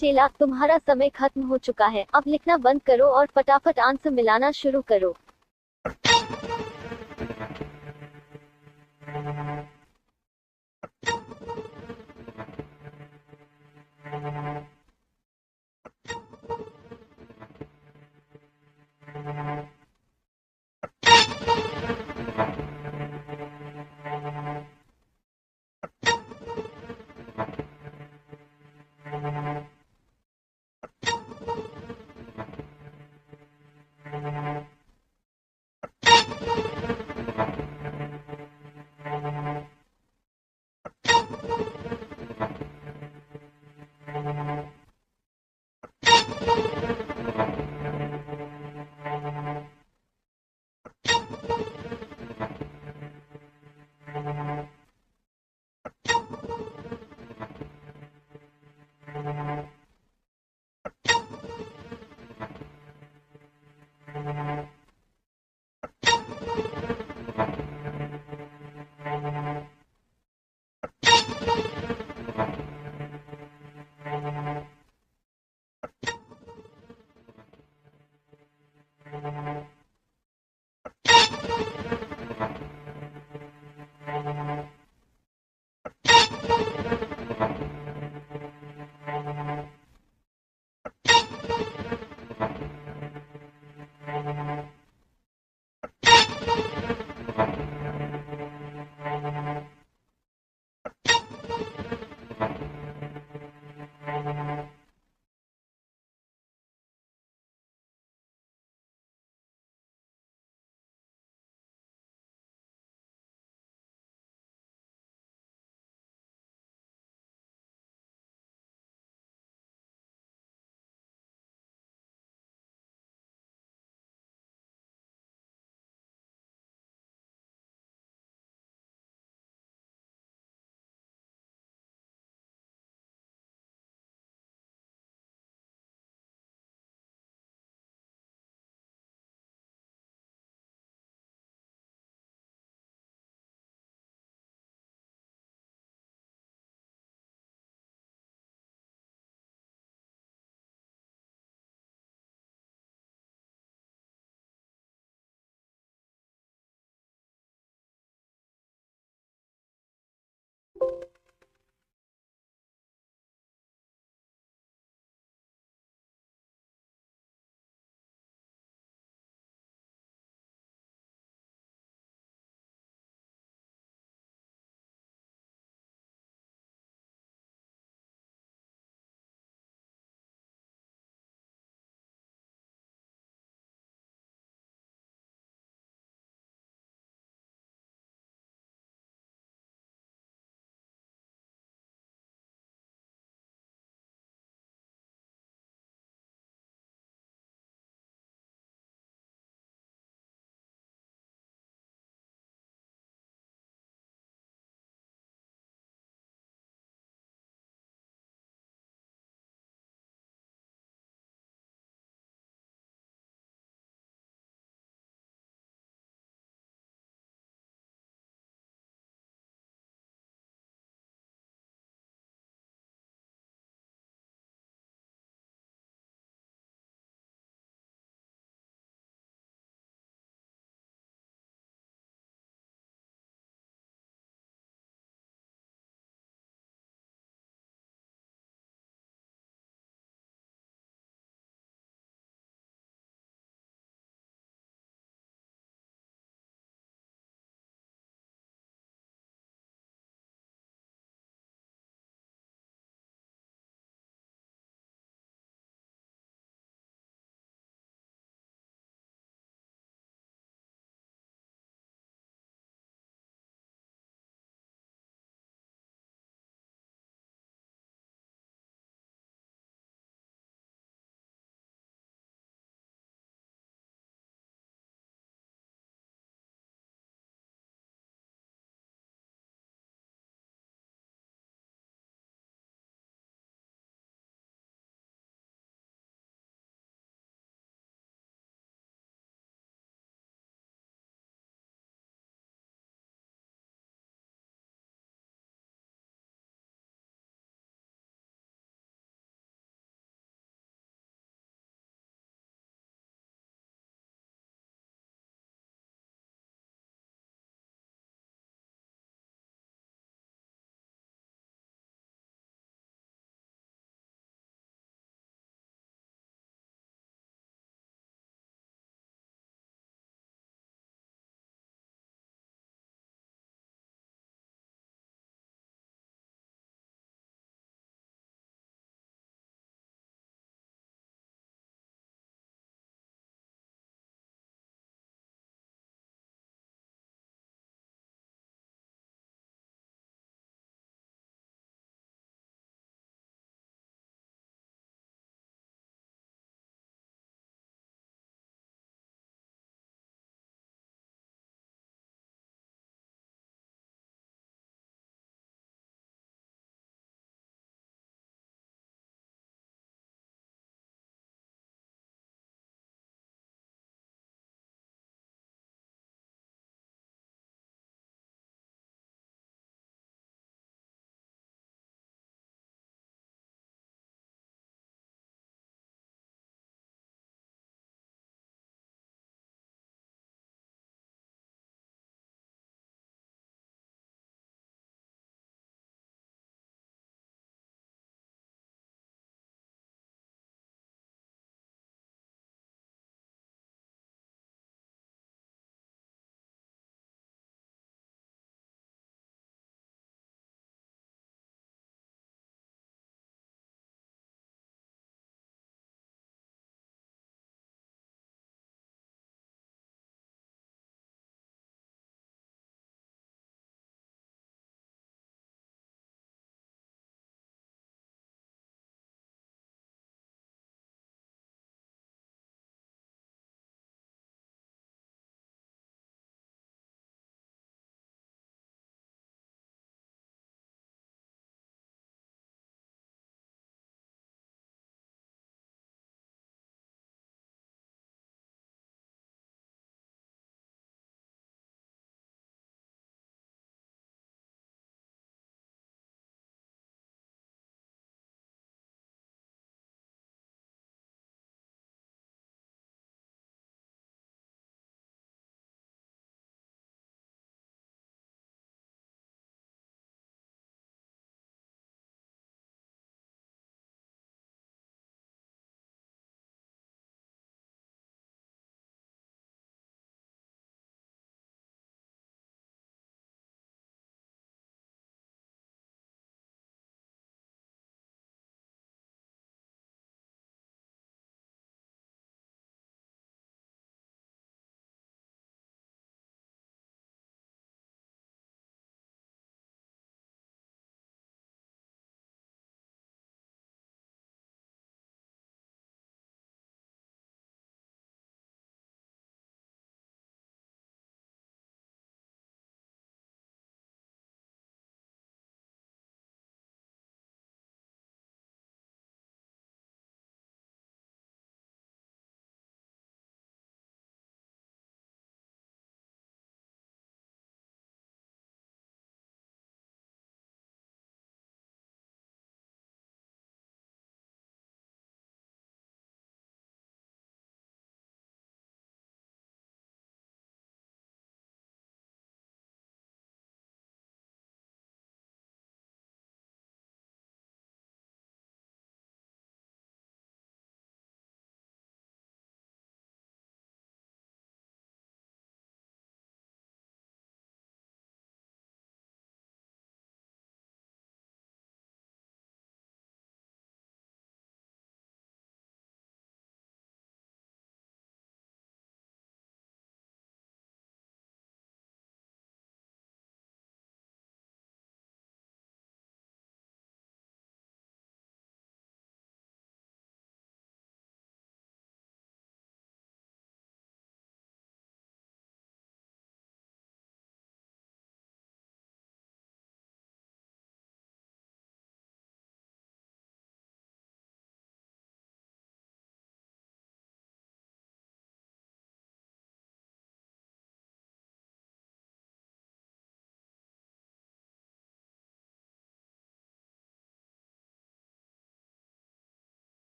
चेला, तुम्हारा समय खत्म हो चुका है, अब लिखना बंद करो और फटाफट आंसर मिलाना शुरू करो।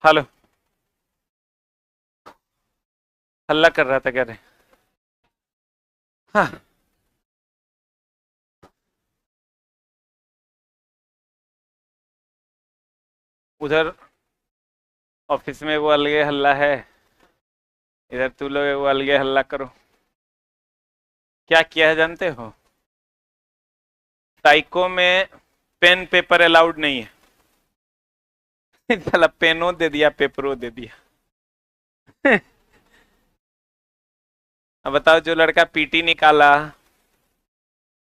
हेलो, हल्ला कर रहा था, कह रहे हाँ। उधर ऑफिस में वो अलगे हल्ला है, इधर तू लोग वो अलगे हल्ला करो। क्या किया है जानते हो? टाइको में पेन पेपर अलाउड नहीं है। साला पेनो दे दिया, पेपरो दे दिया। अब बताओ, जो लड़का पीटी निकाला,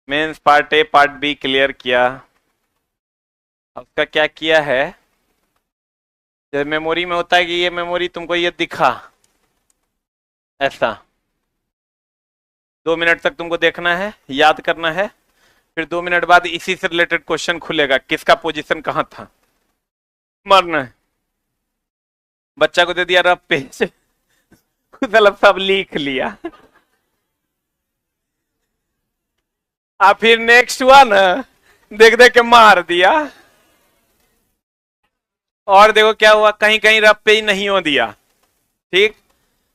mains part A part B clear किया, उसका क्या किया है? जब मेमोरी में होता है कि ये मेमोरी तुमको ये दिखा ऐसा, 2 मिनट तक तुमको देखना है, याद करना है, फिर 2 मिनट बाद इसी से रिलेटेड क्वेश्चन खुलेगा, किसका पोजीशन कहां था, मरना है। बच्चा को दे दिया रफ पेज, सब लिख लिया। फिर नेक्स्ट हुआ ना, देख देख के मार दिया। और देखो क्या हुआ, कहीं कहीं रफ पे ही नहीं हो दिया, ठीक,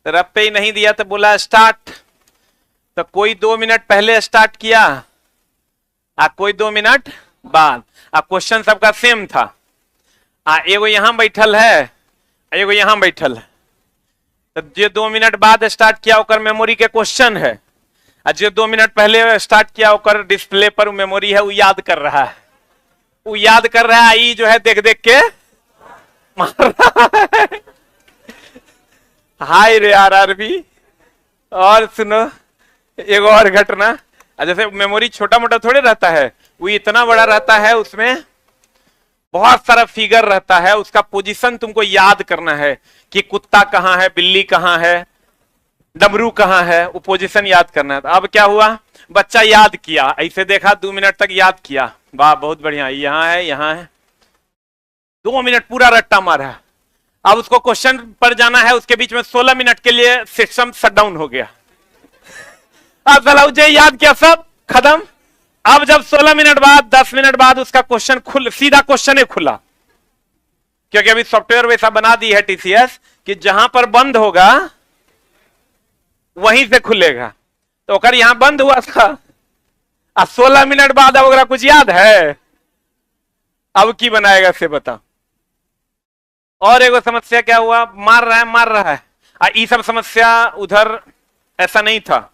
रफ पे ही नहीं दिया तो बोला स्टार्ट, तो कोई 2 मिनट पहले स्टार्ट किया, कोई 2 मिनट बाद। क्वेश्चन सबका सेम था, एगो यहां बैठल है, एगो यहां बैठल है, तो जो 2 मिनट बाद स्टार्ट किया ओकर मेमोरी के क्वेश्चन है, और जो 2 मिनट पहले स्टार्ट किया ओकर डिस्प्ले पर मेमोरी है, वो याद कर रहा है, वो याद कर रहा है, जो है देख देख के मार रहा है। हाय रे आरआरबी। और सुनो एक और घटना, जैसे मेमोरी छोटा मोटा थोड़े रहता है, वो इतना बड़ा रहता है, उसमें बहुत सारा फिगर रहता है, उसका पोजीशन तुमको याद करना है कि कुत्ता कहां है, बिल्ली कहां है, डमरू कहां है, वो पोजीशन याद करना है। अब क्या हुआ, बच्चा याद किया, ऐसे देखा 2 मिनट तक याद किया, वाह बहुत बढ़िया, यहाँ है यहाँ है, 2 मिनट पूरा रट्टा मारा। अब उसको क्वेश्चन पर जाना है, उसके बीच में 16 मिनट के लिए सिस्टम शटडाउन हो गया। अब सलाह याद किया, सब खत्म। अब जब 16 मिनट बाद 10 मिनट बाद उसका क्वेश्चन सीधा क्वेश्चन ही खुला, क्योंकि अभी सॉफ्टवेयर वैसा बना दी है टीसीएस कि जहां पर बंद होगा वहीं से खुलेगा, तो अगर यहां बंद हुआ था, अब 16 मिनट बाद अब अगर कुछ याद है, अब की बनाएगा से बता। और एगो समस्या क्या हुआ, मार रहा है, ये सब समस्या उधर ऐसा नहीं था।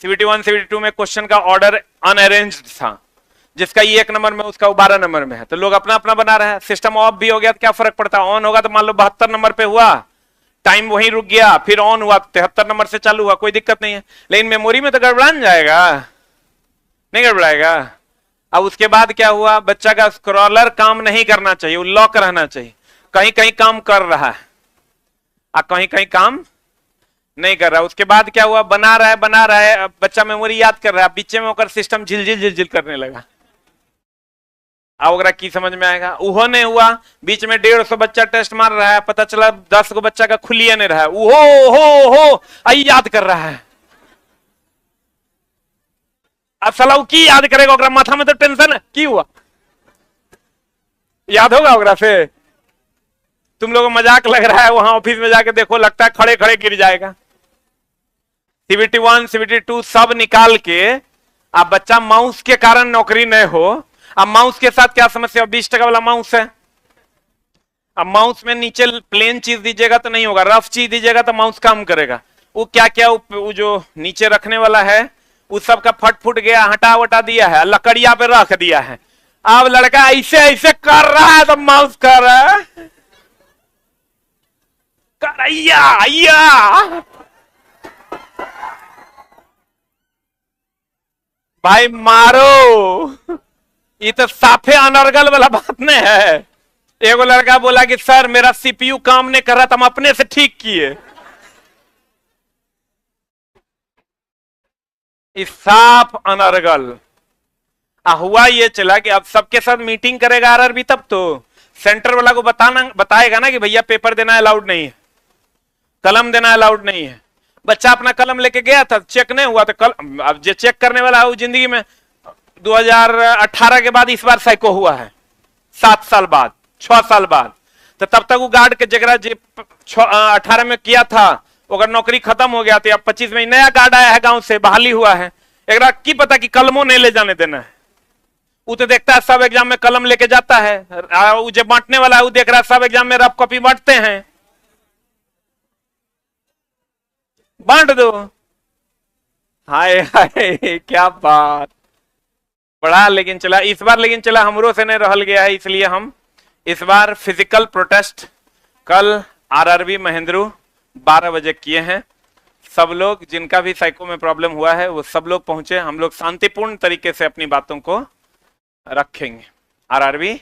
सीबीटी 1 सीबीटी 2 में क्वेश्चन का ऑर्डर अनअरेंज्ड था, जिसका ये 1 नंबर में उसका 12 नंबर में है, तो लोग अपना अपना बना रहे हैं। सिस्टम ऑफ भी हो गया तो क्या फर्क पड़ता है, ऑन होगा तो मान लो 72 नंबर पे हुआ, टाइम वहीं रुक गया, फिर ऑन हुआ 73 नंबर से चालू हुआ, कोई दिक्कत नहीं है। लेकिन मेमोरी में तो गड़बड़ान जाएगा, नहीं गड़बड़ाएगा। अब उसके बाद क्या हुआ, बच्चा का स्क्रॉलर काम नहीं करना चाहिए, वो लॉक रहना चाहिए, कहीं कहीं काम कर रहा है और कहीं कहीं काम नहीं कर रहा। उसके बाद क्या हुआ, बना रहा है, बच्चा मेमोरी याद कर रहा है, बीच में होकर सिस्टम झिलझिल करने लगा। अब की समझ में आएगा, वो नहीं हुआ, बीच में 150 बच्चा टेस्ट मार रहा है, पता चला 10 को बच्चा का खुलिए नहीं रहा है, हो आई याद कर रहा है। अब सलाह की याद करेगा, ओकरा माथा में तो टेंशन है, की हुआ याद होगा ओकरा से। तुम लोगों को मजाक लग रहा है, वहां ऑफिस में जाके देखो, लगता है खड़े खड़े गिर जाएगा। सीबीटी 1 सीबीटी 2 सब निकाल के, अब बच्चा माउस के कारण नौकरी नहीं हो। अब माउस के साथ क्या समस्या, 20 टका वाला माउस है, अब माउस में नीचे प्लेन चीज दीजिएगा तो नहीं होगा, रफ चीज दीजिएगा तो माउस काम करेगा। वो क्या क्या वो जो नीचे रखने वाला है उस सब का फट फुट गया, हटा वटा दिया है, लकड़िया पे रख दिया है। अब लड़का ऐसे ऐसे कर रहा है तो माउस कर रहा है, भाई मारो, ये तो साफे अनर्गल वाला बात नहीं है। एगो लड़का बोला कि सर मेरा सीपीयू काम नहीं कर रहा था, हम अपने से ठीक किए। इस साफ अनर्गल। हुआ ये चला कि अब सबके साथ मीटिंग करेगा आरआरबी, तब तो सेंटर वाला को बताएगा ना कि भैया पेपर देना अलाउड नहीं है, कलम देना अलाउड नहीं है। बच्चा अपना कलम लेके गया था, चेक नहीं हुआ तो कलम, अब जो चेक करने वाला है वो जिंदगी में 2018 के बाद इस बार साइको हुआ है, 7 साल बाद 6 साल बाद, तो तब तक वो गार्ड के जगह जे 18 में किया था अगर नौकरी खत्म हो गया तो अब 25 में नया गार्ड आया है गांव से बहाली हुआ है, एक की पता कि कलमों नहीं ले जाने देना है। वो तो देखता है सब एग्जाम में कलम लेके जाता है, वो जो बांटने वाला है वो देख रहा है सब एग्जाम में रफ कॉपी बांटते हैं, बांट दो। हाय हाय क्या बात, बड़ा लेकिन चला इस बार, लेकिन चला हमरो से नहीं रहल गया है, इसलिए हम इस बार फिजिकल प्रोटेस्ट कल आरआरबी महेंद्रू 12 बजे किए हैं। सब लोग जिनका भी साइको में प्रॉब्लम हुआ है वो सब लोग पहुंचे, हम लोग शांतिपूर्ण तरीके से अपनी बातों को रखेंगे। आरआरबी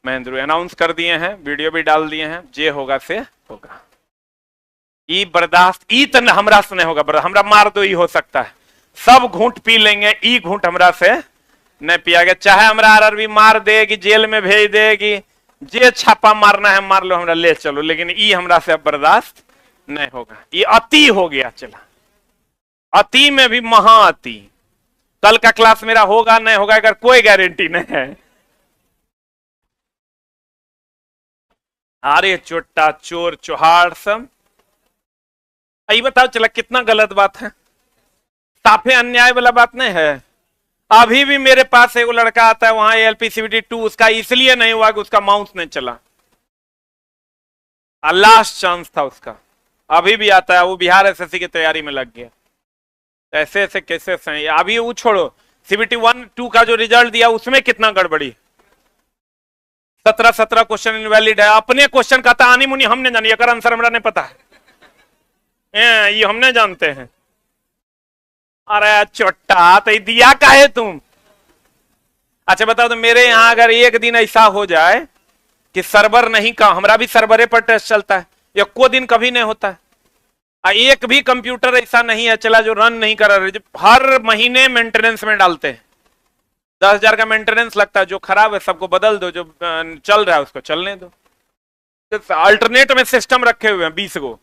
महेंद्रू अनाउंस कर दिए हैं, वीडियो भी डाल दिए हैं, जे होगा से होगा। ई बर्दाश्त ई तो हमरा से नहीं होगा, हमरा मार दो ई हो सकता है, सब घूंट पी लेंगे, ई घूंट हमरा से नहीं पिया गया, चाहे हमरा आरआरबी मार देगी, जेल में भेज देगी, जे छापा मारना है मार लो, हमरा ले चलो, लेकिन ई हमरा से अब बर्दाश्त नहीं होगा, ये अति हो गया। चला अति में भी महा अति, कल का क्लास मेरा होगा नहीं होगा अगर कोई गारंटी नहीं है। अरे चोटा चोर चोहार सब, ये बताओ चला कितना गलत बात है, साफे अन्याय वाला बात नहीं है। अभी भी मेरे पास एक लड़का आता है वहां एलपीसीबीटी 2, उसका इसलिए नहीं हुआ कि उसका माउस नहीं चला, लास्ट चांस था उसका, अभी भी आता है, वो बिहार एसएससी की तैयारी में लग गया। ऐसे ऐसे केसेस हैं। अभी वो छोड़ो, सीबीटी 1-2 का जो रिजल्ट दिया उसमें कितना गड़बड़ी, 17 क्वेश्चन इनवैलिड है, अपने क्वेश्चन का आनी मुनी हमने जानी, अगर आंसर हमरा नहीं पता है, ये हमने जानते हैं। अरे चोट्टा तो दिया काहे तुम। अच्छा बताओ तो मेरे यहां अगर एक दिन ऐसा हो जाए कि सर्वर नहीं का, हमारा भी सर्वरे पर टेस्ट चलता है, या को दिन कभी नहीं होता है, एक भी कंप्यूटर ऐसा नहीं है चला जो रन नहीं कर रहे, हर महीने मेंटेनेंस में डालते हैं, 10,000 का मेंटेनेंस लगता है, जो खराब है सबको बदल दो, जो चल रहा है उसको चलने दो, अल्टरनेट में सिस्टम रखे हुए हैं 20 गो,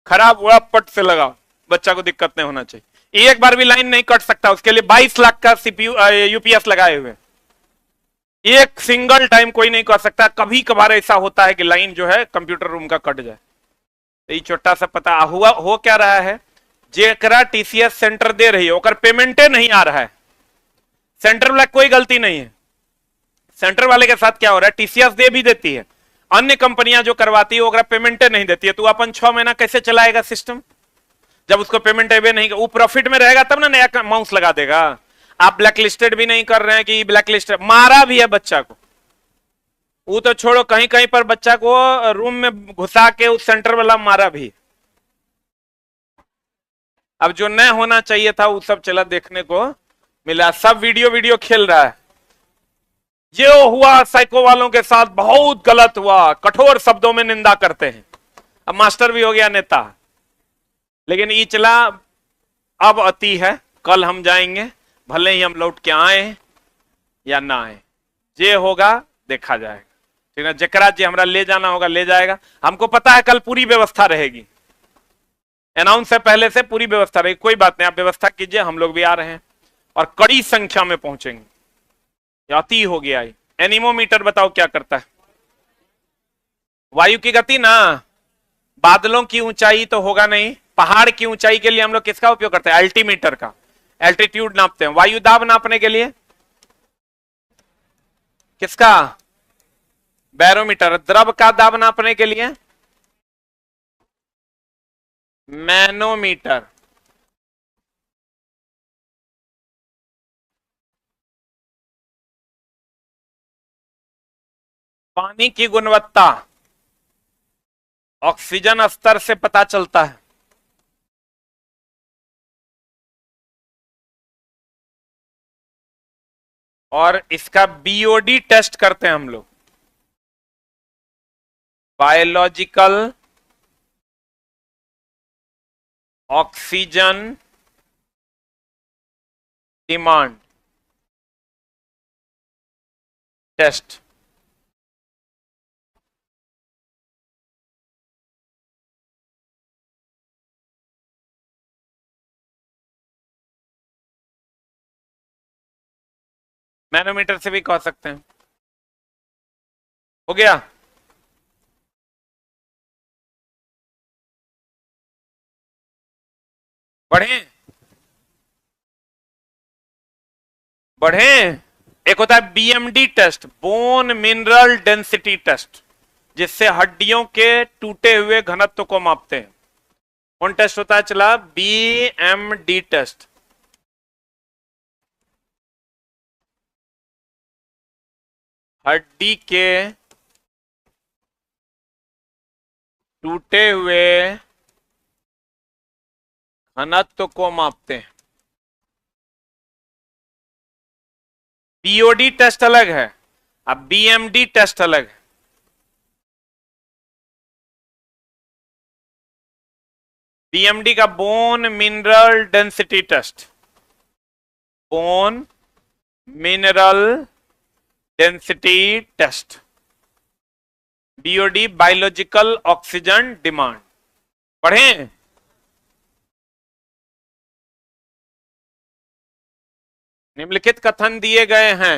खराब हुआ पट से लगाओ, बच्चा को दिक्कत नहीं होना चाहिए। एक बार भी लाइन नहीं कट सकता, उसके लिए 22 लाख का सीपीयू यूपीएस लगाए हुए, एक सिंगल टाइम कोई नहीं कर सकता। कभी कभार ऐसा होता है कि लाइन जो है कंप्यूटर रूम का कट जाए, तो ये छोटा सा पता हुआ हो क्या रहा है, जेकरा टीसीएस सेंटर दे रही है ओकर पेमेंटे नहीं आ रहा है, सेंटर वाला कोई गलती नहीं है, सेंटर वाले के साथ क्या हो रहा है, टीसीएस दे भी देती है, अन्य कंपनियां जो करवाती है ओकरा पेमेंटे नहीं देती है, तो अपन 6 महीना कैसे चलाएगा सिस्टम, जब उसको पेमेंट अवे नहीं, वो प्रॉफिट में रहेगा तब ना नया माउस लगा देगा। आप ब्लैक लिस्टेड भी नहीं कर रहे हैं कि ब्लैक लिस्ट, मारा भी है बच्चा को, वो तो छोड़ो, कहीं कहीं पर बच्चा को रूम में घुसा के उस सेंटर वाला मारा भी। अब जो न होना चाहिए था वो सब चला देखने को मिला, सब वीडियो खेल रहा है, जो हुआ साइको वालों के साथ बहुत गलत हुआ, कठोर शब्दों में निंदा करते हैं, अब मास्टर भी हो गया नेता, लेकिन ये चला अब अति है, कल हम जाएंगे, भले ही हम लौट के आए या ना आए, जे होगा देखा जाएगा, ठीक है, जकरा जे हमरा ले जाना होगा ले जाएगा, हमको पता है कल पूरी व्यवस्था रहेगी, अनाउंस है पहले से, पूरी व्यवस्था रहेगी, कोई बात नहीं, आप व्यवस्था कीजिए, हम लोग भी आ रहे हैं और कड़ी संख्या में पहुंचेंगे। अति हो गया है। एनीमोमीटर बताओ क्या करता है, वायु की गति ना, बादलों की ऊंचाई तो होगा नहीं, पहाड़ की ऊंचाई के लिए हम लोग किसका उपयोग करते हैं, अल्टीमीटर का, एल्टीट्यूड नापते हैं। वायु दाब नापने के लिए किसका, बैरोमीटर। द्रव का दाब नापने के लिए मैनोमीटर। पानी की गुणवत्ता ऑक्सीजन स्तर से पता चलता है, और इसका बीओडी टेस्ट करते हैं हम लोग, biological oxygen demand test. Manometer से भी कह सकते हैं। हो गया। बढ़े बढ़े। एक होता है BMD test, bone mineral density test, जिससे हड्डियों के टूटे हुए घनत्व को मापते हैं। कौन टेस्ट होता है? चला बीएमडी टेस्ट। हड्डी के टूटे हुए घनत्व को मापते हैं। बीओडी टेस्ट अलग है, अब बीएमडी टेस्ट अलग है। बीएमडी का bone mineral density test, bone mineral density test. BOD biological oxygen demand. पढ़ें? निम्नलिखित कथन दिए गए हैं।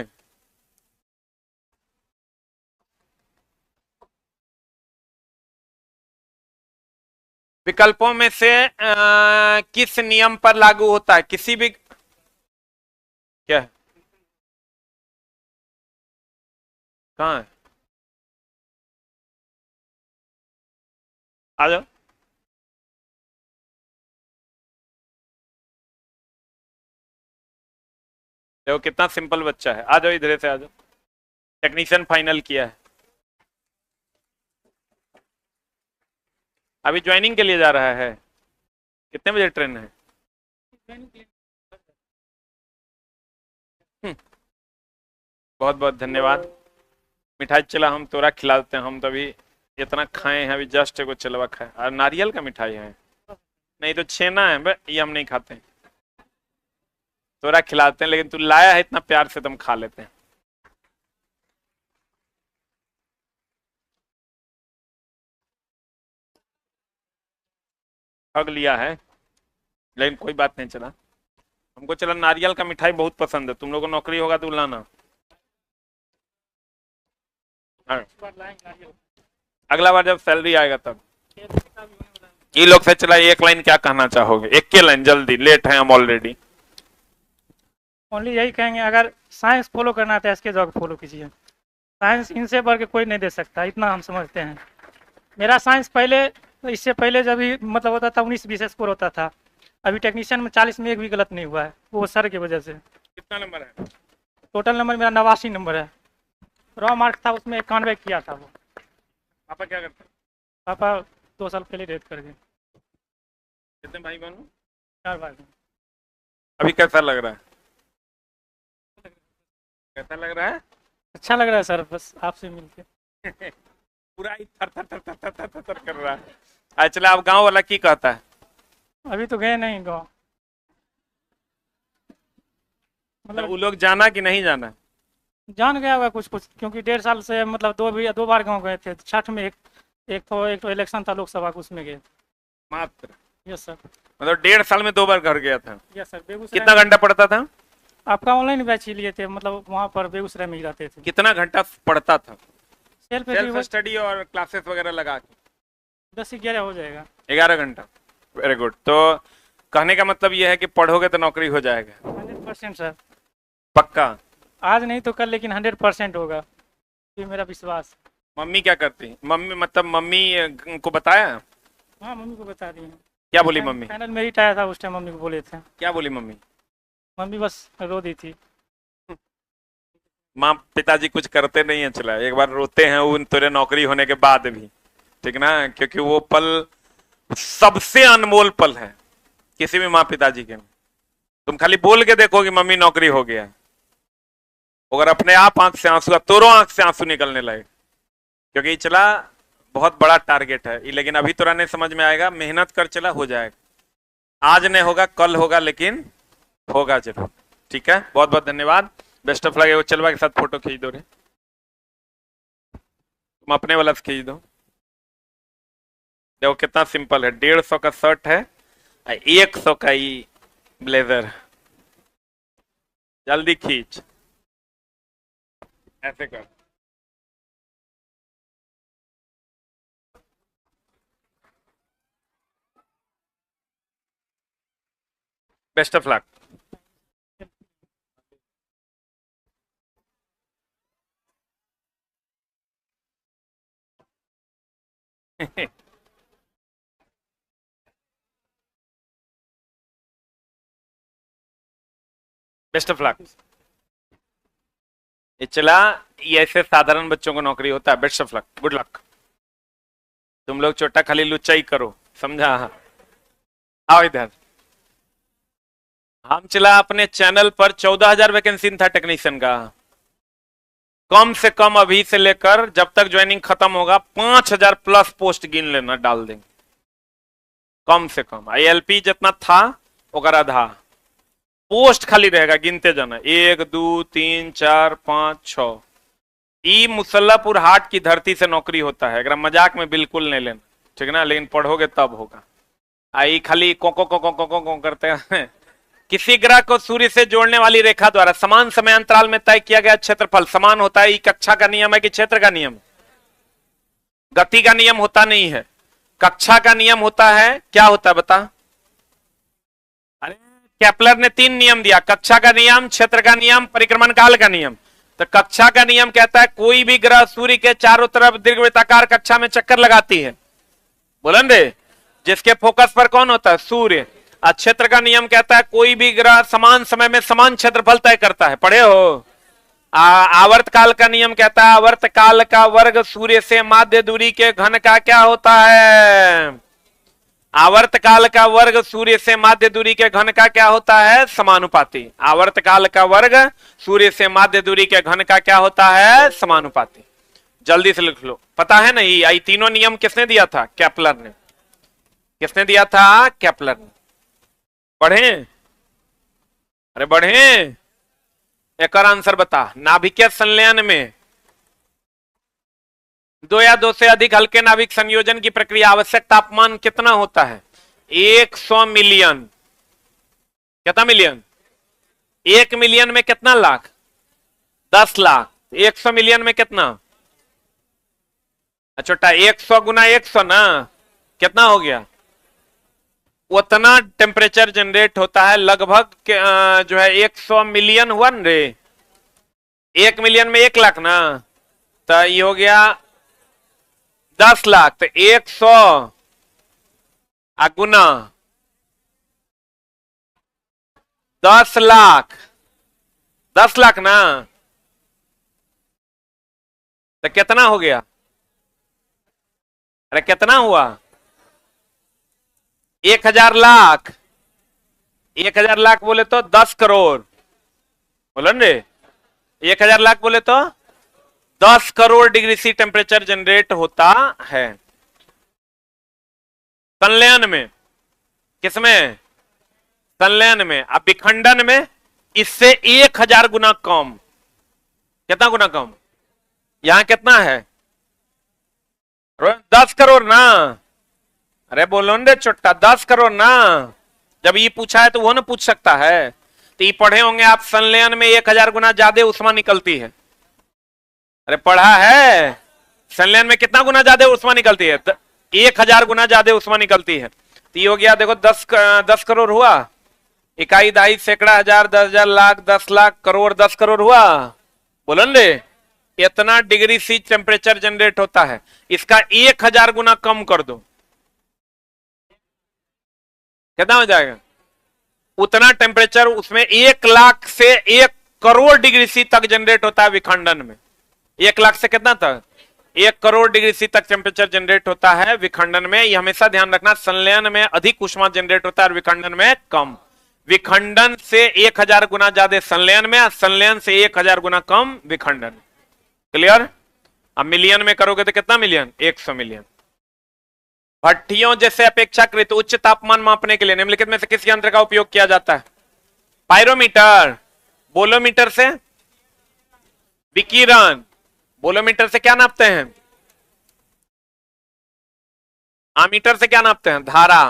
विकल्पों में से किस नियम पर लागू होता है? किसी भी क्या है? कहां है? आ जाओ। देखो कितना सिंपल बच्चा है। आ जाओ, इधर से आ जाओ। टेक्नीशियन फाइनल किया है, अभी ज्वाइनिंग के लिए जा रहा है। कितने बजे ट्रेन है? बहुत बहुत धन्यवाद। मिठाई चला, हम तोरा खिला देते हैं। हम तो अभी इतना खाए हैं, अभी जस्ट को चलवा खाए। और नारियल का मिठाई है, नहीं तो छेना है, ये हम नहीं खाते हैं। तोरा खिलाते हैं, लेकिन तू लाया है इतना प्यार से, तुम खा लेते हैं। ठग लिया है, लेकिन कोई बात नहीं। चला, हमको चला नारियल का मिठाई बहुत पसंद है। तुम लोगों को नौकरी होगा तो लाना। हाँ। अगला बार जब सैलरी आएगा तब। ये लोग से चला, एक लाइन क्या कहना चाहोगे? एक के लाइन, जल्दी, लेट है हम ऑलरेडी। ओनली यही कहेंगे, अगर साइंस फॉलो करना है तो इसके जॉब फॉलो कीजिए। साइंस इनसे बढ़ के कोई नहीं दे सकता, इतना हम समझते हैं। मेरा साइंस पहले, इससे पहले जब भी मतलब होता था 19-20 स्कोर होता था। अभी टेक्नीशियन में 40 में एक भी गलत नहीं हुआ है, वो सर की वजह से। कितना नंबर है? टोटल नंबर मेरा 89 नंबर है। रॉ मार्क था उसमें 91 किया था वो। पापा क्या करते हैं? पापा 2 साल पहले डेथ कर गए। कितने भाई बहन? 4 भाई। अभी कैसा लग रहा है? कैसा लग रहा है? अच्छा लग रहा है सर, बस आपसे मिलके। पूरा ही थर थर थर थर थर थर थर थर कर रहा है। अच्छा, आप गांव वाला की कहता है? अभी तो गए नहीं गाँव। मतलब वो लोग जाना कि नहीं जाना? जान गया होगा कुछ कुछ, क्योंकि 1.5 साल से मतलब 2 बार गाँव गए थे। छठ में एक तो इलेक्शन था लोकसभा का, उसमें गए। मात्र? Yes sir. मतलब 1.5 साल में 2 बार घर गया था? Yes sir. बेगूसराय कितना घंटा पढ़ता था? आपका ऑनलाइन बैच ही लिए थे, मतलब वहाँ पर बेगूसराय में ही रहते थे। कितना घंटा पढ़ता था? सेल्फ स्टडी और क्लासेस वगैरह लगा के 10 से 11 हो जाएगा। 11 घंटा। Very good. तो कहने का मतलब यह है कि पढ़ोगे तो नौकरी हो जाएगा? 100% सर। पक्का? आज नहीं तो कल, लेकिन 100% होगा, ये मेरा विश्वास। मम्मी क्या करती? मम्मी मतलब मम्मी को बताया? हाँ, मम्मी को बता दिए। क्या बोली मम्मी? फाइनल मेरिट आया था उस टाइम, मम्मी को बोले थे। क्या बोली मम्मी? मम्मी बस रो दी थी। माँ पिताजी कुछ करते नहीं है, चला एक बार रोते हैं उन तेरे नौकरी होने के बाद भी, ठीक ना? क्योंकि वो पल सबसे अनमोल पल है किसी भी माँ पिताजी के। तुम खाली बोल के देखो कि मम्मी नौकरी हो गया है, अगर अपने आप आंख से आंसू, तोरो आंख से आंसू निकलने लगे, क्योंकि चला बहुत बड़ा टारगेट है। लेकिन अभी तोरा नहीं समझ में आएगा, मेहनत कर, चला हो जाएगा। आज नहीं होगा कल होगा, लेकिन होगा जरूर। ठीक है, बहुत बहुत धन्यवाद। Best of luck. चलवा के साथ फोटो खींच दो रे, तुम अपने वाला से खींच दो। देखो कितना सिंपल है। 150 का शर्ट है, 100 का ही ब्लेजर। जल्दी खींच, ऐसे कर। Best of luck. Best of luck. ये चला, ये ऐसे साधारण बच्चों को नौकरी होता है। Best of luck, good luck. तुम लोग छोटा खाली लुच्चा ही करो, समझा? आओ इधर। हम चला अपने चैनल पर 14,000 वैकेंसी था टेक्नीशियन का। कम से कम अभी से लेकर जब तक ज्वाइनिंग खत्म होगा 5,000 प्लस पोस्ट गिन लेना, डाल देंगे कम से कम। ILP जितना था ओकर आधा पोस्ट खाली रहेगा, गिनते जाना। 1 2 3 4 5 6। ई मुसल्लापुर हाट की धरती से नौकरी होता है, अगर मजाक में बिल्कुल नहीं लेना, ठीक ना? लेकिन पढ़ोगे तब होगा। आई खाली को करते हैं। किसी ग्रह को सूर्य से जोड़ने वाली रेखा द्वारा समान समय अंतराल में तय किया गया क्षेत्रफल समान होता है। कक्षा का नियम है कि क्षेत्र का नियम? गति का नियम होता नहीं है, कक्षा का नियम होता है। क्या होता है बता? अरे केपलर ने 3 नियम दिया, कक्षा का नियम, क्षेत्र का नियम, परिक्रमण काल का नियम। तो कक्षा का नियम कहता है कोई भी ग्रह सूर्य के चारों तरफ दीर्घवृत्ताकार कक्षा में चक्कर लगाती है, बोलन रे, जिसके फोकस पर कौन होता है? सूर्य। क्षेत्र का नियम कहता है कोई भी ग्रह समान समय में समान क्षेत्रफल तय करता है, पढ़े हो? आवर्त काल का नियम कहता है आवर्त काल का वर्ग सूर्य से माध्य दूरी के घन का क्या होता है? आवर्त काल का वर्ग सूर्य से माध्य दूरी के घन का क्या होता है? समानुपाती। आवर्त काल का वर्ग सूर्य से माध्य दूरी के घन का क्या होता है? समानुपाती। जल्दी से लिख लो, पता है ना? ये तीनों नियम किसने दिया था? केपलर ने। किसने दिया था? केपलर ने। पढ़े? अरे बढ़े। एक और आंसर बता। नाभिकीय संलयन में 2 या 2 से अधिक हल्के नाभिक संयोजन की प्रक्रिया आवश्यक तापमान कितना होता है? 100 मिलियन। कितना मिलियन? 1 मिलियन में कितना लाख? 10 लाख। 100 मिलियन में कितना? छोटा 100 गुना 100 ना, कितना हो गया? उतना टेम्परेचर जनरेट होता है लगभग जो है 100 मिलियन हुआ न रे। 1 मिलियन में 1 लाख ना, तो ये हो गया 10 लाख। तो 100 गुना 10 लाख, 10 लाख ना, तो कितना हो गया? अरे कितना हुआ? 1000 लाख। 1000 लाख बोले तो 10 करोड़, बोलो रे। 1000 लाख बोले तो 10 crore degree C temperature generate होता है संलयन में। किसमें? संलयन में। अब विखंडन में इससे 1000 गुना कम। कितना गुना कम? यहां कितना है? 10 करोड़ ना। अरे बोलो रे छोटा, 10 करोड़ ना। जब ये पूछा है तो वो ना पूछ सकता है। तो ये पढ़े होंगे आप, संलयन में 1000 गुना ज्यादा उष्मा निकलती है। अरे पढ़ा है? संलयन में कितना गुना ज्यादा उष्मा निकलती है? 1000 गुना ज्यादा उष्मा निकलती है। तो ये हो गया देखो 10 करोड़ हुआ। इकाई, दहाई, सैकड़ा, हजार, 10,000, लाख, 10 लाख, करोड़, 10 करोड़ हुआ। बोलो रे, इतना डिग्री सी टेम्परेचर जनरेट होता है। इसका 1000 गुना कम कर दो, कितना हो जाएगा? उतना टेम्परेचर उसमें 1 लाख से 1 करोड़ डिग्री सी तक जनरेट होता है विखंडन में। 1 लाख से कितना तक? 1 करोड़ डिग्री सी तक टेम्परेचर जनरेट होता है विखंडन में। ये हमेशा ध्यान रखना, संलयन में अधिक ऊष्मा जनरेट होता है और विखंडन में कम। विखंडन से 1000 गुना ज्यादा संलयन में, संलयन से 1000 गुना कम विखंडन। क्लियर? अब मिलियन में करोगे तो कितना मिलियन? 100 मिलियन। भट्टियों जैसे अपेक्षाकृत उच्च तापमान मापने के लिए निम्नलिखित में से किस यंत्र का उपयोग किया जाता है? पायरोमीटर। बोलोमीटर से विकिरण। बोलोमीटर से क्या नापते हैं? आमीटर से क्या नापते हैं? धारा।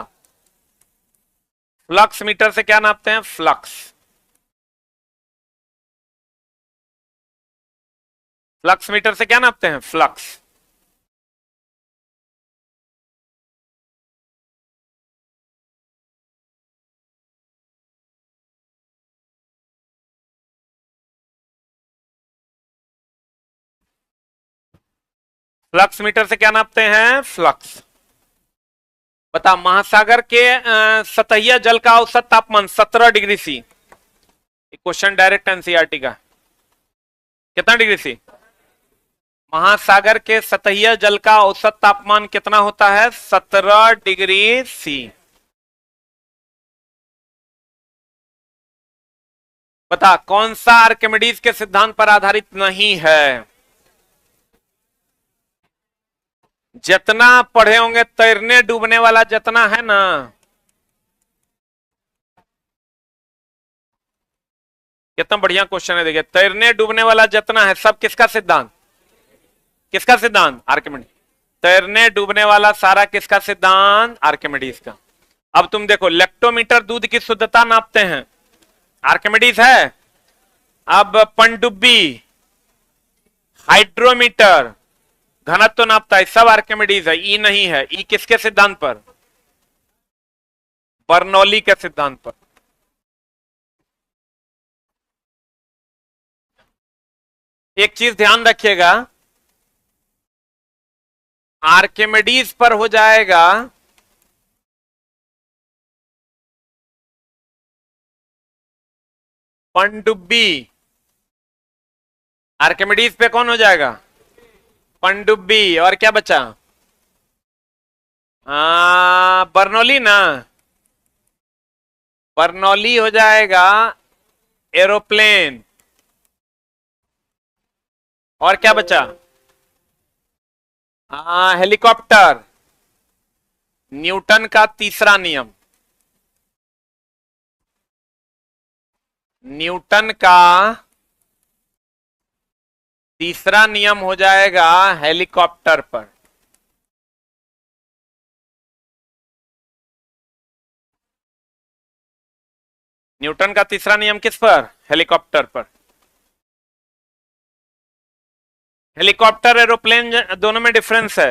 फ्लक्स मीटर से क्या नापते हैं? फ्लक्स। फ्लक्स मीटर से क्या नापते हैं? फ्लक्स। फ्लक्स मीटर से क्या नापते हैं? फ्लक्स। बता, महासागर के सतहीय जल का औसत तापमान 17 degree C. Question direct NCERT का। कितना डिग्री सी? महासागर के सतहीय जल का औसत तापमान कितना होता है? 17 डिग्री सी। बता, कौन सा आर्किमिडीज के सिद्धांत पर आधारित नहीं है? जितना पढ़े होंगे, तैरने डूबने वाला जितना है ना, कितना बढ़िया क्वेश्चन है। देखिए, तैरने डूबने वाला जितना है सब किसका सिद्धांत? किसका सिद्धांत? आर्किमिडीज। तैरने डूबने वाला सारा किसका सिद्धांत? आर्किमिडीज का। अब तुम देखो, लेक्टोमीटर दूध की शुद्धता नापते हैं, आर्किमिडीज है। अब पनडुब्बी, हाइड्रोमीटर घनत्व तो नापता है, सब आर्किमिडीज है। ई नहीं है। ई किसके सिद्धांत पर? बर्नौली के सिद्धांत पर। एक चीज ध्यान रखिएगा, आर्किमिडीज पर हो जाएगा पनडुब्बी, आर्किमिडीज पे कौन हो जाएगा? पनडुब्बी। और क्या बचा? बर्नौली ना, बर्नौली हो जाएगा एरोप्लेन। और क्या बचा? हेलीकॉप्टर। न्यूटन का तीसरा नियम, न्यूटन का तीसरा नियम हो जाएगा हेलीकॉप्टर पर। न्यूटन का तीसरा नियम किस पर? हेलीकॉप्टर पर। हेलीकॉप्टर एरोप्लेन दोनों में डिफरेंस है।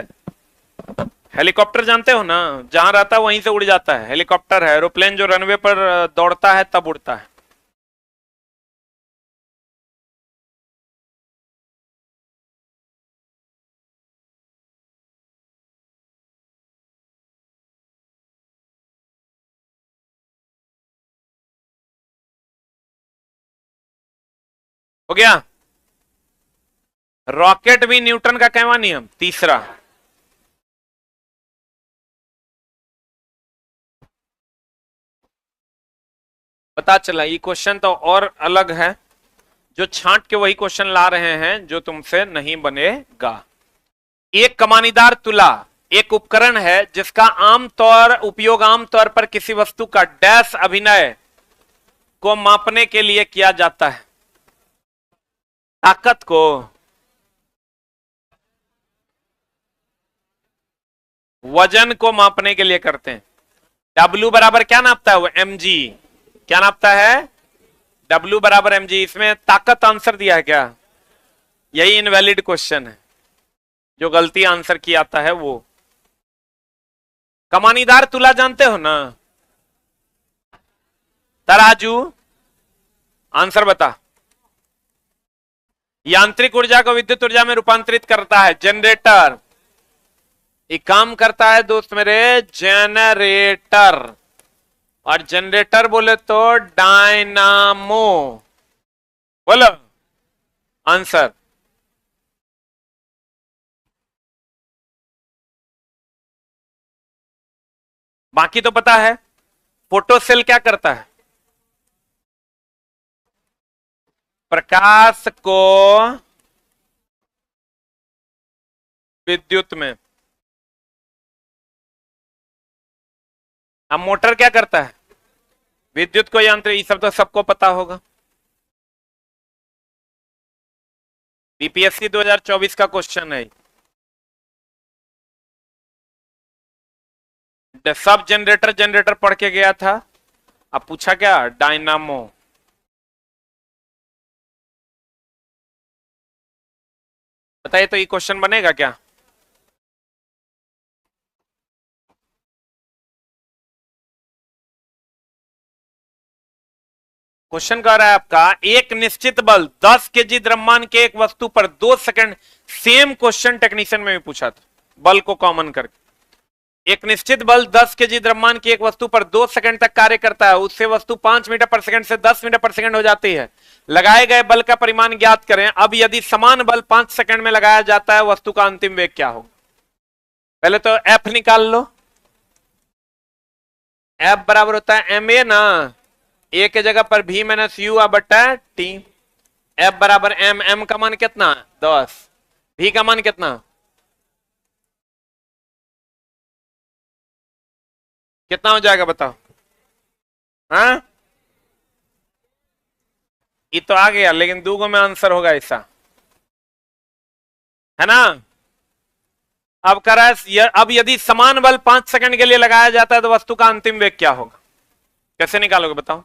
हेलीकॉप्टर जानते हो ना, जहां रहता है वहीं से उड़ जाता है, हेलीकॉप्टर है। एरोप्लेन जो रनवे पर दौड़ता है तब उड़ता है। हो गया? रॉकेट भी न्यूटन का कैवा नियम? तीसरा। पता चला, ये क्वेश्चन तो और अलग है, जो छांट के वही क्वेश्चन ला रहे हैं जो तुमसे नहीं बनेगा। एक कमानीदार तुला एक उपकरण है जिसका उपयोग आमतौर पर किसी वस्तु का डैश अभिनय को मापने के लिए किया जाता है। ताकत को, वजन को मापने के लिए करते हैं। W बराबर क्या नापता है? वो mg। क्या नापता है? W बराबर mg। इसमें ताकत आंसर दिया है क्या? यही इनवैलिड क्वेश्चन है, जो गलती आंसर की आता है वो। कमानीदार तुला जानते हो ना? तराजू। आंसर बता। यांत्रिक ऊर्जा को विद्युत ऊर्जा में रूपांतरित करता है जनरेटर। एक काम करता है दोस्त मेरे, जनरेटर। और जनरेटर बोले तो डायनामो। बोलो आंसर। बाकी तो पता है। फोटो सेल क्या करता है? प्रकाश को विद्युत में। अब मोटर क्या करता है? विद्युत को यांत्रिक। ये सब तो सबको पता होगा। बीपीएससी 2024 का क्वेश्चन है। सब जनरेटर पढ़ के गया था, अब पूछा क्या? डायनामो। बताइए तो ये क्वेश्चन बनेगा क्या? क्वेश्चन कह रहा है आपका एक निश्चित बल 10 केजी द्रव्यमान के एक वस्तु पर 2 सेकंड, सेम क्वेश्चन टेक्नीशियन में भी पूछा था, बल को कॉमन करके। एक निश्चित बल 10 केजी द्रव्यमान की एक वस्तु पर 2 सेकंड तक कार्य करता है, उससे वस्तु 5 मीटर पर सेकंड से 10 मीटर पर सेकंड हो जाती है। लगाए गए बल का परिमाण ज्ञात करें। अब यदि समान बल 5 सेकंड में लगाया जाता है, वस्तु का अंतिम वेग क्या होगा? पहले तो एफ निकाल लो। एफ बराबर होता है एम ए ना, ए के जगह पर भी माइनस यू बटा टी। एफ बराबर एम, एम का मान कितना? 10। भी का मान कितना? कितना हो जाएगा बताओ? हाँ, ये तो आ गया, लेकिन दूगो में आंसर होगा ऐसा, है ना। अब कह रहा है अब यदि समान बल 5 सेकंड के लिए लगाया जाता है तो वस्तु का अंतिम वेग क्या होगा? कैसे निकालोगे बताओ?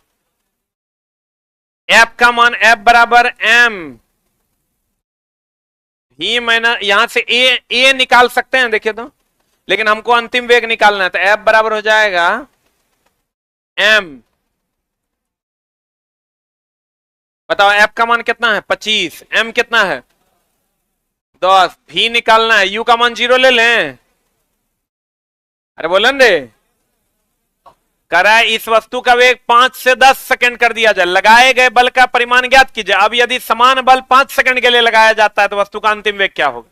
एफ का मान एफ बराबर एम ही माइनस, यहां से ए निकाल सकते हैं देखिए तो, लेकिन हमको अंतिम वेग निकालना है तो एफ बराबर हो जाएगा एम। बताओ एफ का मान कितना है? 25। एम कितना है? 10। भी निकालना है, यू का मान 0 ले लें। अरे बोलन रे, करा इस वस्तु का वेग 5 से 10 सेकंड कर दिया जाए, लगाए गए बल का परिमाण ज्ञात कीजिए। अब यदि समान बल 5 सेकंड के लिए लगाया जाता है तो वस्तु का अंतिम वेग क्या होगा?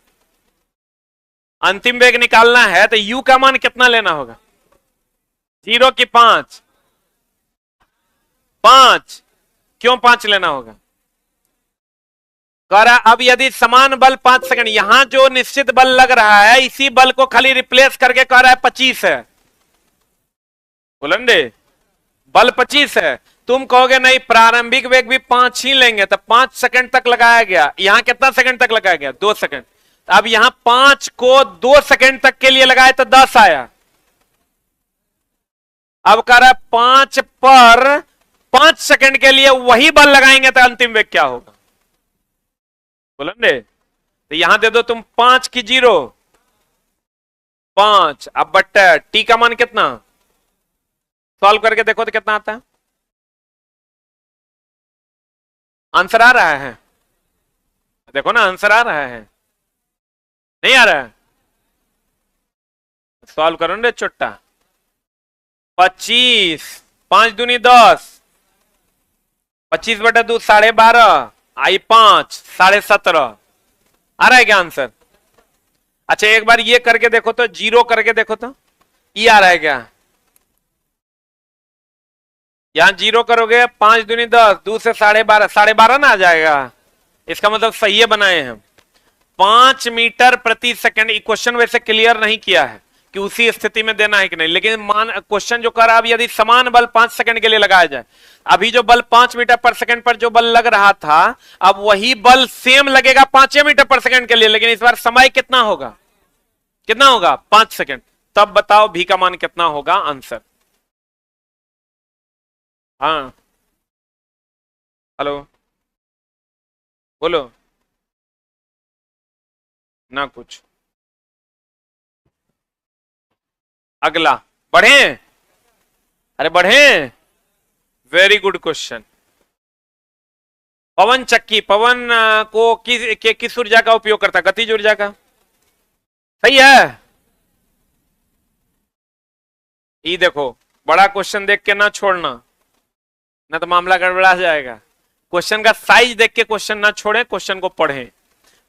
अंतिम वेग निकालना है तो यू का मान कितना लेना होगा? 0 की 5। 5 क्यों 5 लेना होगा? कह रहा अब यदि समान बल 5 सेकंड, यहां जो निश्चित बल लग रहा है इसी बल को खाली रिप्लेस करके कह रहा है 25 है। बोलेंगे बल 25 है, तुम कहोगे नहीं प्रारंभिक वेग भी 5 ही लेंगे, तो 5 सेकंड तक लगाया गया। यहां कितना सेकंड तक लगाया गया? 2 सेकंड। अब यहां 5 को 2 सेकंड तक के लिए लगाए तो 10 आया। अब कह रहा है 5 पर 5 सेकंड के लिए वही बल लगाएंगे तो अंतिम वेग क्या होगा? बोलेंगे तो यहां दे दो तुम 5 की 0, 5। अब बट्टा टी का मान कितना? सॉल्व करके देखो तो कितना आता है? आंसर आ रहा है? देखो ना आंसर आ रहा है, नहीं आ रहा है? सॉल्व करो ना चुट्टा। 25, 5 दूनी 10, 25 बटा 2 12.5, आई 5 17.5। आ रहा है क्या आंसर? अच्छा एक बार ये करके देखो तो, 0 करके देखो तो, ये आ रहा है क्या? यहां 0 करोगे 5 दूनी 10, 2 से 12.5, 12.5 ना आ जाएगा। इसका मतलब सही है बनाए हैं। 5 मीटर प्रति सेकंड। क्वेश्चन वैसे क्लियर नहीं किया है कि उसी स्थिति में देना है कि नहीं, लेकिन मान क्वेश्चन जो कर रहा है, अब यदि समान बल 5 सेकंड के लिए लगाया जाए, अभी जो बल 5 मीटर पर सेकंड पर जो बल लग रहा था, अब वही बल सेम लगेगा 5 मीटर पर सेकंड के लिए, लेकिन इस बार समय कितना होगा? कितना होगा? 5 सेकंड। तब बताओ भी का मान कितना होगा? आंसर। हाँ हेलो बोलो ना कुछ। अगला बढ़े, अरे बढ़े, वेरी गुड क्वेश्चन। पवन चक्की पवन को किस ऊर्जा का उपयोग करता है? गतिज ऊर्जा का। सही है। ये देखो बड़ा क्वेश्चन देख के ना छोड़ना, ना तो मामला गड़बड़ा जाएगा। क्वेश्चन का साइज देख के क्वेश्चन ना छोड़े, क्वेश्चन को पढ़ें।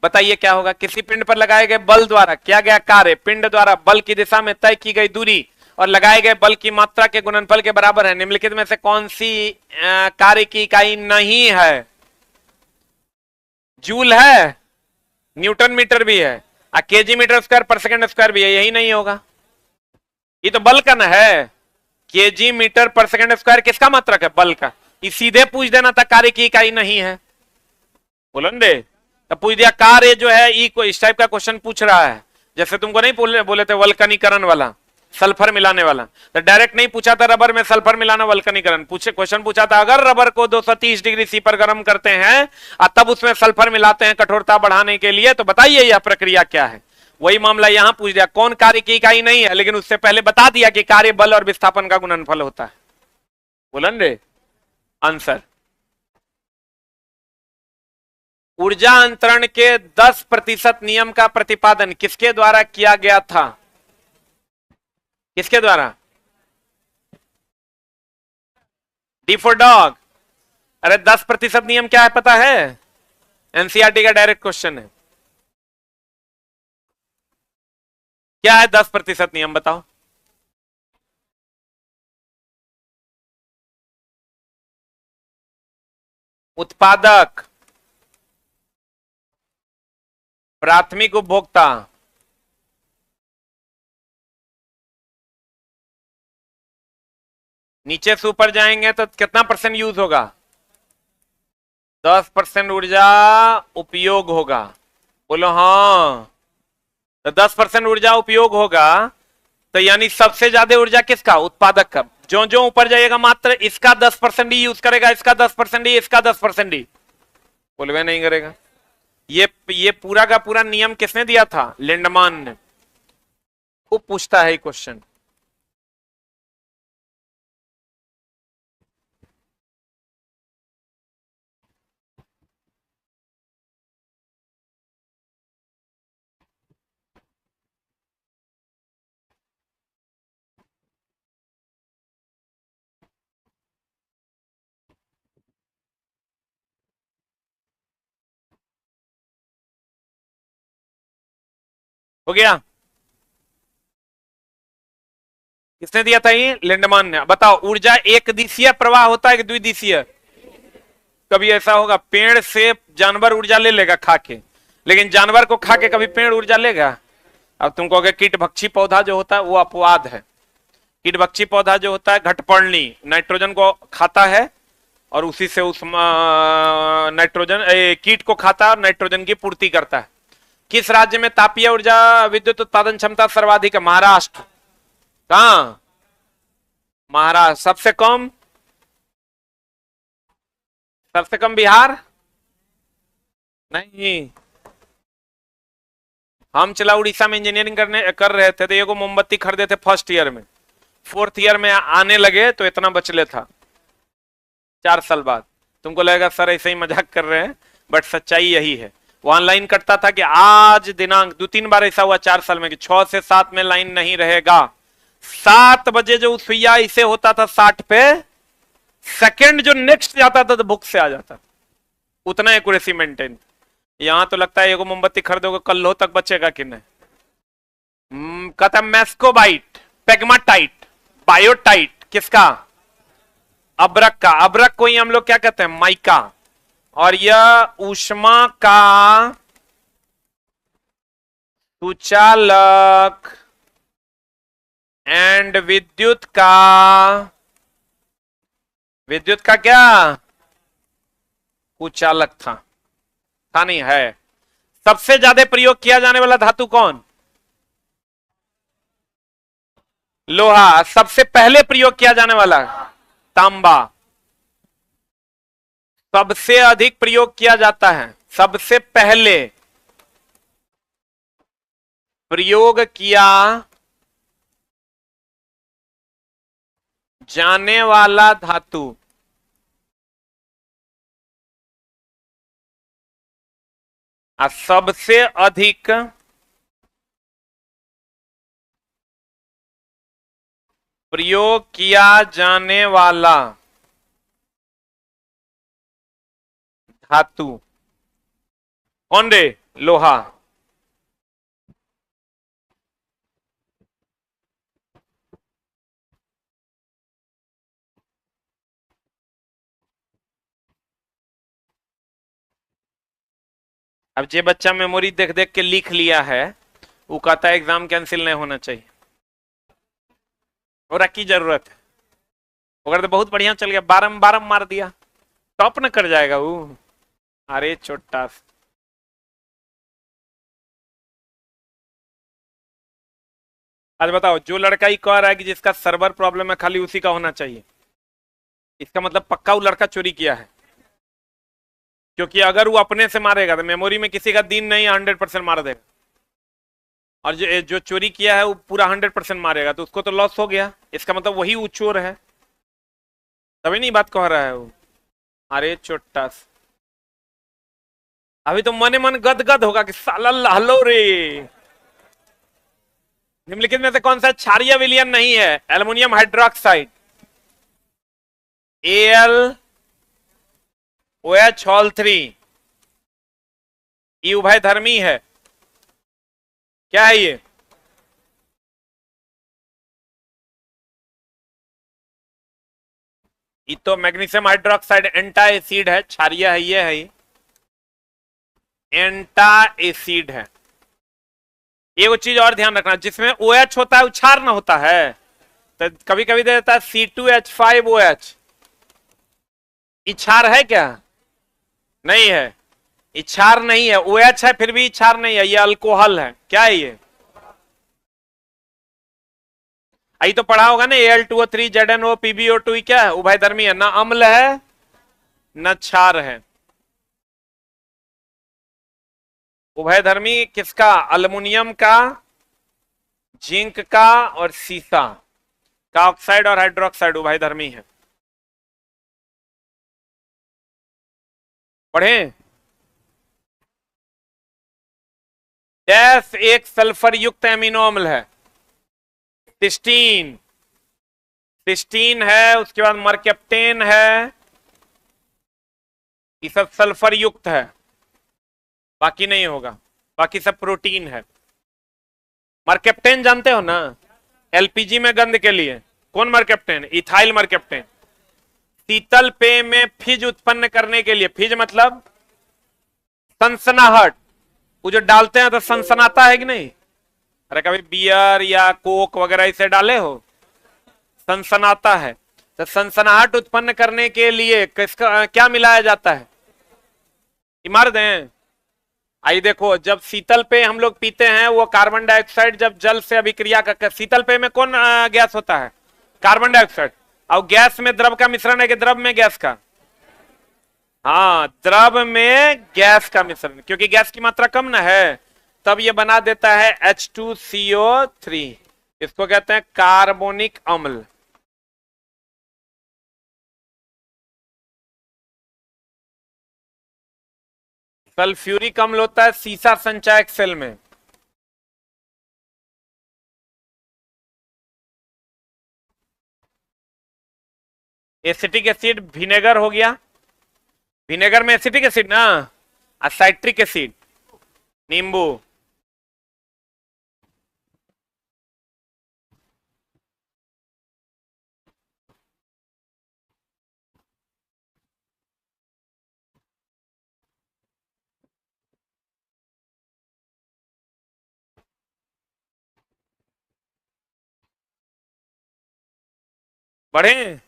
बताइए क्या होगा? किसी पिंड पर लगाए गए बल द्वारा किया गया कार्य पिंड द्वारा बल की दिशा में तय की गई दूरी और लगाए गए बल की मात्रा के गुणनफल के बराबर है। निम्नलिखित में से कौन सी कार्य की इकाई नहीं है? जूल है, न्यूटन मीटर भी है, केजी मीटर स्क्वायर पर सेकंड स्क्वायर भी है। यही नहीं होगा? ये तो बल का ना है। केजी मीटर पर सेकंड स्क्वायर किसका मात्रक है? बल का। ये सीधे पूछ देना था कार्य की इकाई नहीं है। बोलेंगे तब पूछ दिया कार्य जो है इस टाइप का क्वेश्चन पूछ रहा है। जैसे तुमको नहीं बोले थे वल्कनीकरण वाला, सल्फर मिलाने वाला, तो डायरेक्ट नहीं पूछा था रबर में सल्फर मिलाना वल्कनीकरण। क्वेश्चन पूछा था अगर रबर को 230 डिग्री सी पर गर्म करते हैं और तब उसमें सल्फर मिलाते हैं कठोरता बढ़ाने के लिए, तो बताइए यह प्रक्रिया क्या है? वही मामला यहां पूछ दिया। कौन कार्य की इकाई नहीं है, लेकिन उससे पहले बता दिया कि कार्य बल और विस्थापन का गुणनफल होता है। बोलन रे आंसर ऊर्जा अंतरण के 10% नियम का प्रतिपादन किसके द्वारा किया गया था? किसके द्वारा? D for dog. अरे 10% नियम क्या है पता है? एनसीईआरटी का डायरेक्ट क्वेश्चन है। क्या है 10% नियम बताओ? उत्पादक, प्राथमिक उपभोक्ता, नीचे से ऊपर जाएंगे तो कितना परसेंट यूज होगा? 10% ऊर्जा उपयोग होगा। बोलो हाँ। तो 10% ऊर्जा उपयोग होगा, तो यानी सबसे ज्यादा ऊर्जा किसका? उत्पादक का। जो जो ऊपर जाइएगा मात्र इसका 10% ही यूज करेगा, इसका 10% ही, इसका 10% ही, बोलवे नहीं करेगा। ये पूरा का पूरा नियम किसने दिया था? लिंडमान ने। खूब पूछता है क्वेश्चन। हो गया? किसने दिया था ये? लिंडमान ने। बताओ, ऊर्जा एक दिशीय प्रवाह होता है कि द्विदिशीय? कभी ऐसा होगा पेड़ से जानवर ऊर्जा ले लेगा खा के, लेकिन जानवर को खा के कभी पेड़ ऊर्जा लेगा? अब तुमको अगर कीटभक्षी पौधा जो होता है वो अपवाद है। कीटभक्षी पौधा जो होता है घटपर्णी, नाइट्रोजन को खाता है और उसी से उस नाइट्रोजन कीट को खाता है और नाइट्रोजन की पूर्ति करता है। किस राज्य में तापीय ऊर्जा विद्युत उत्पादन क्षमता सर्वाधिक है? महाराष्ट्र। कहां? महाराष्ट्र। सबसे कम? सबसे कम बिहार? नहीं। हम चला उड़ीसा में इंजीनियरिंग कर रहे थे, तो एगो मोमबत्ती खरीदे थे फर्स्ट ईयर में, फोर्थ ईयर में आने लगे तो इतना बचले था 4 साल बाद। तुमको लगेगा सर ऐसे ही मजाक कर रहे हैं, बट सच्चाई यही है। वहां लाइन कटता था कि आज दिनांक 2-3 बार ऐसा हुआ 4 साल में कि 6 से 7 में लाइन नहीं रहेगा। 7 बजे जो सुइया इसे होता था 60 पे, सेकंड जो नेक्स्ट जाता था तो भूख से आ जाता। उतना एक्यूरेसी मेंटेन। यहां तो लगता है एगो मोमबत्ती खरीदोगे कल्लो तक बचेगा कि नहीं। कहता मैस्कोबाइट, पेग्माटाइट, बायोटाइट, किसका? अब्रक का। अब्रक को ही हम लोग क्या कहते हैं? माइका। और यह ऊष्मा का सुचालक एंड विद्युत का क्या? कुचालक था नहीं है। सबसे ज्यादा प्रयोग किया जाने वाला धातु कौन? लोहा। सबसे पहले प्रयोग किया जाने वाला? तांबा। सबसे अधिक प्रयोग किया जाता है, सबसे पहले प्रयोग किया जाने वाला धातु और सबसे अधिक प्रयोग किया जाने वाला धातु कौन रे? लोहा। अब जे बच्चा मेमोरी देख देख के लिख लिया है वो कहता है एग्जाम कैंसिल नहीं होना चाहिए, और की जरूरत है। अगर तो बहुत बढ़िया चल गया, बारम मार दिया, टॉप न कर जाएगा वो। अरे छोटा। आज बताओ, जो लड़का ही कह रहा है कि जिसका सर्वर प्रॉब्लम है खाली उसी का होना चाहिए, इसका मतलब पक्का वो लड़का चोरी किया है। क्योंकि अगर वो अपने से मारेगा तो मेमोरी में किसी का दिन नहीं 100% मार देगा, और जो चोरी किया है वो पूरा 100% मारेगा, तो उसको तो लॉस हो गया। इसका मतलब वही वो चोर है, तभी नहीं बात कह रहा है वो। अरे छोटा। अभी तो मने मन गदगद होगा कि साला लहलो रे। निम्नलिखित में से कौन सा क्षारीय विलयन नहीं है? Aluminium hydroxide, AlOH3। ये उभयधर्मी है। क्या है ये? तो मैग्नीशियम हाइड्रोक्साइड एंटा एसिड है, क्षारीय है, ये है एंटा एसिड है। ये वो चीज और ध्यान रखना, जिसमें OH होता है उछार ना होता है, तो कभी कभी दे देता है C2H5OH। इछार है क्या? नहीं है, इछार नहीं है। OH है फिर भी इछार नहीं है, ये अल्कोहल है। क्या है ये? आई तो पढ़ा होगा ना, Al2O3 ZnO PbO2 क्या है? उभयधर्मी है, ना अम्ल है न क्षार है। उभयधर्मी किसका? अल्युमिनियम का, जिंक का और सीसा का ऑक्साइड और हाइड्रोक्साइड उभयधर्मी है। पढ़े? डैश एक सल्फर युक्त एमिनो अम्ल है। सिस्टीन, सिस्टीन है, उसके बाद मरकेप्टेन है, ये सब सल्फर युक्त है, बाकी नहीं होगा, बाकी सब प्रोटीन है। मरकेप्टेन जानते हो ना, एलपीजी में गंध के लिए। कौन मरकेप्टेन? Ethyl mercaptan. शीतल पेय में फिज उत्पन्न करने के लिए, फिज मतलब सनसनाहट, वो जो डालते हैं तो सनसनाता है कि नहीं? अरे कभी बियर या कोक वगैरह इसे डाले हो, सनसनाता है। तो सनसनाहट उत्पन्न करने के लिए किसका क्या मिलाया जाता है? इमारत है। आई देखो, जब शीतल पेय हम लोग पीते हैं, वो कार्बन डाइऑक्साइड जब जल से अभिक्रिया करके, शीतल पेय में कौन गैस होता है? Carbon dioxide. और गैस में द्रव का मिश्रण है कि द्रव में गैस का? हाँ, द्रव में गैस का मिश्रण, क्योंकि गैस की मात्रा कम ना है, तब ये बना देता है H2CO3। इसको कहते हैं कार्बोनिक अम्ल। सल्फ्यूरिक अम्ल होता है सीसा संचायक सेल में। एसिटिक एसिड विनेगर हो गया, विनेगर में एसिटिक एसिड ना, साइट्रिक एसिड नींबू। बढ़े?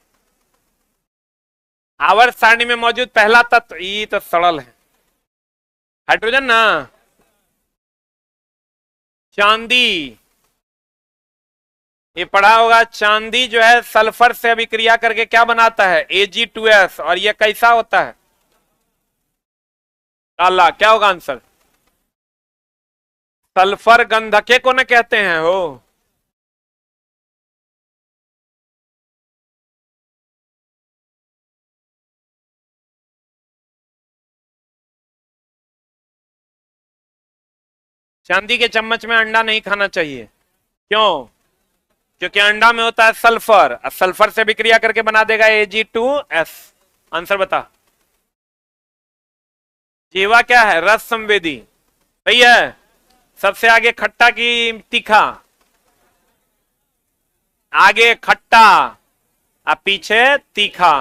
आवर्त सारणी में मौजूद पहला तत्व, ये तो सरल है, हाइड्रोजन ना। चांदी, ये पढ़ा होगा, चांदी जो है सल्फर से अभिक्रिया करके क्या बनाता है? Ag2S। और ये कैसा होता है? काला। क्या होगा आंसर? सल्फर गंधके को न कहते हैं हो। चांदी के चम्मच में अंडा नहीं खाना चाहिए। क्यों? क्योंकि अंडा में होता है सल्फर, और सल्फर से विक्रिया करके बना देगा Ag2S। आंसर बता। जीवा क्या है? रस संवेदी। सही है। सबसे आगे खट्टा की तीखा? आगे खट्टा और पीछे तीखा।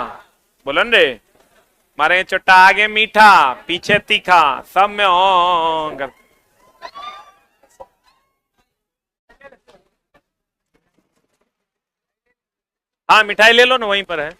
बोलन रे मारे चोटा, आगे मीठा पीछे तीखा, सब में हो। हाँ, मिठाई ले लो ना, वहीं पर है।